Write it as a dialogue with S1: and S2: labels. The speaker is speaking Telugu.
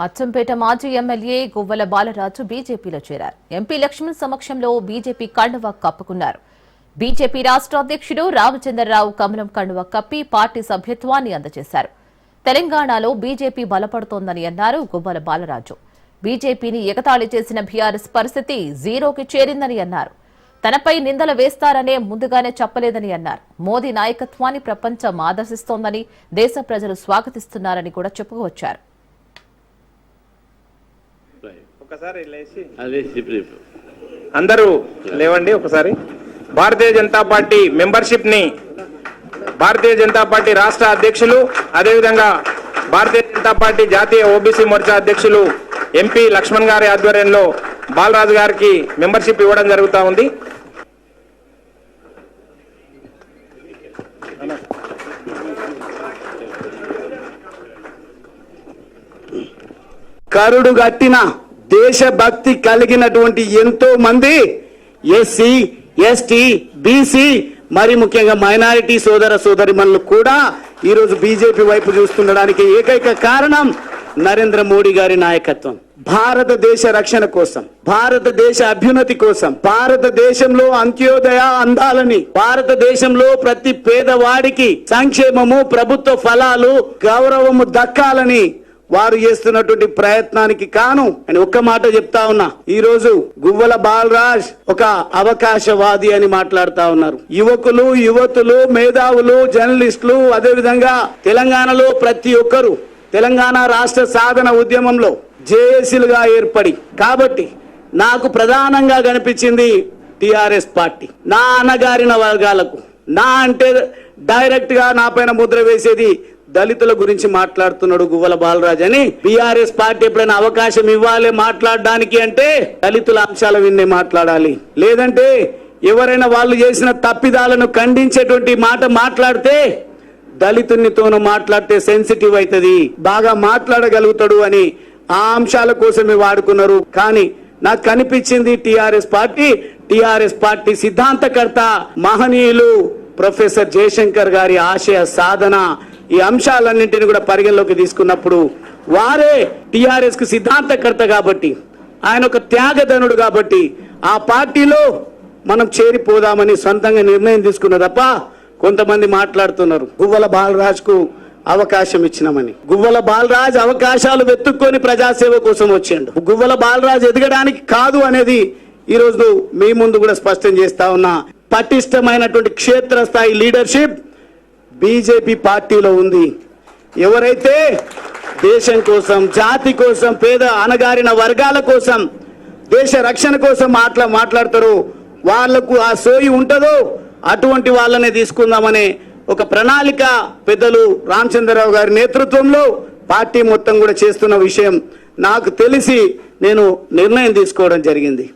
S1: అచ్చంపేట మాజీ ఎమ్మెల్యే గువ్వల బాలరాజు బీజేపీలో చేరారు. ఎంపీ లక్ష్మణ్ సమక్షంలో బీజేపీ కండువా కప్పుకున్నారు. బీజేపీ రాష్ట్ర అధ్యక్షుడు రామచంద్రరావు కమలం కండువా కప్పి పార్టీ సభ్యత్వాన్ని అందజేశారు. తెలంగాణలో బీజేపీ బలపడుతోందని అన్నారు గువ్వల బాలరాజు. బీజేపీని ఎగతాళి చేసిన బీఆర్ఎస్ పరిస్థితి జీరోకి చేరిందని అన్నారు. తనపై నిందలు వేస్తారనే ముందుగానే చెప్పలేదని అన్నారు. మోదీ నాయకత్వాన్ని ప్రపంచం ఆదర్శిస్తోందని, దేశ ప్రజలు స్వాగతిస్తున్నారని కూడా చెప్పుకొచ్చారు.
S2: అందరూ లేవండి ఒకసారి. భారతీయ జనతా పార్టీ మెంబర్షిప్ ని భారతీయ జనతా పార్టీ రాష్ట్ర అధ్యక్షులు, అదేవిధంగా భారతీయ జనతా పార్టీ జాతీయ ఓబీసీ మోర్చా అధ్యక్షులు ఎంపీ లక్ష్మణ్ గారి ఆధ్వర్యంలో బాలరాజు గారికి మెంబర్షిప్ ఇవ్వడం జరుగుతూ ఉంది.
S3: కరుడు గట్టిన దేశభక్తి కలిగినటువంటి ఎంతో మంది ఎస్సీ, ఎస్టీ, బీసీ, మరి ముఖ్యంగా మైనారిటీ సోదర సోదరిమణులు కూడా ఈరోజు బీజేపీ వైపు చూస్తుండడానికి ఏకైక కారణం నరేంద్ర మోడీ గారి నాయకత్వం. భారతదేశ రక్షణ కోసం, భారతదేశ అభ్యున్నతి కోసం, భారతదేశంలో అంత్యోదయ అందాలని, భారతదేశంలో ప్రతి పేదవాడికి సంక్షేమము, ప్రభుత్వ ఫలాలు, గౌరవము దక్కాలని వారు చేస్తున్నటువంటి ప్రయత్నానికి కాను అని ఒక్క మాట చెప్తా ఉన్నా. ఈ రోజు గువ్వల బాలరాజ్ ఒక అవకాశవాది అని మాట్లాడుతా ఉన్నారు. యువకులు, యువతులు, మేధావులు, జర్నలిస్టులు, అదేవిధంగా తెలంగాణలో ప్రతి ఒక్కరు తెలంగాణ రాష్ట్ర సాధన ఉద్యమంలో జేఏసీలుగా ఏర్పడి, కాబట్టి నాకు ప్రధానంగా కనిపించింది టిఆర్ఎస్ పార్టీ. నా అణగారిన వర్గాలకు, నా అంటే డైరెక్ట్ గా నా పైన ముద్ర వేసేది దళితుల గురించి మాట్లాడుతున్నాడు గువ్వల బాలరాజ్ అని. బీఆర్ఎస్ పార్టీ ఎప్పుడైనా అవకాశం ఇవ్వాలి మాట్లాడడానికి అంటే దళితుల అంశాల విన్నే మాట్లాడాలి. లేదంటే ఎవరైనా వాళ్ళు చేసిన తప్పిదాలను ఖండించేటువంటి మాట మాట్లాడితే దళితునితోనూ మాట్లాడితే సెన్సిటివ్ అవుతుంది, బాగా మాట్లాడగలుగుతాడు అని ఆ అంశాల కోసమే వాడుకున్నారు. కానీ నాకు కనిపించింది టిఆర్ఎస్ పార్టీ సిద్ధాంతకర్త మహనీయులు ప్రొఫెసర్ జయశంకర్ గారి ఆశయ సాధన, ఈ అంశాలన్నింటినీ కూడా పరిగణలోకి తీసుకున్నప్పుడు వారే టిఆర్ఎస్ కు సిద్ధాంతకర్త కాబట్టి, ఆయన ఒక త్యాగధనుడు కాబట్టి ఆ పార్టీలో మనం చేరిపోదామని సొంతంగా నిర్ణయం తీసుకున్న తప్ప కొంతమంది మాట్లాడుతున్నారు గువ్వల బాలరాజ్ కు అవకాశం ఇచ్చినామని. గువ్వల బాలరాజ్ అవకాశాలు వెతుక్కొని ప్రజాసేవ కోసం వచ్చిండు. గువ్వల బాలరాజ్ ఎదగడానికి కాదు అనేది ఈ రోజు మీ ముందు కూడా స్పష్టం చేస్తా ఉన్నా. పటిష్టమైనటువంటి క్షేత్రస్థాయి లీడర్షిప్ బీజేపీ పార్టీలో ఉంది. ఎవరైతే దేశం కోసం, జాతి కోసం, పేద అణగారిన వర్గాల కోసం, దేశ రక్షణ కోసం మాట్లాడతారో వాళ్లకు ఆ సోయి ఉంటుందో అటువంటి వాళ్ళనే తీసుకుందామనే ఒక ప్రణాళిక పెద్దలు రామచంద్రరావు గారి నేతృత్వంలో పార్టీ మొత్తం కూడా చేస్తున్న విషయం నాకు తెలిసి నేను నిర్ణయం తీసుకోవడం జరిగింది.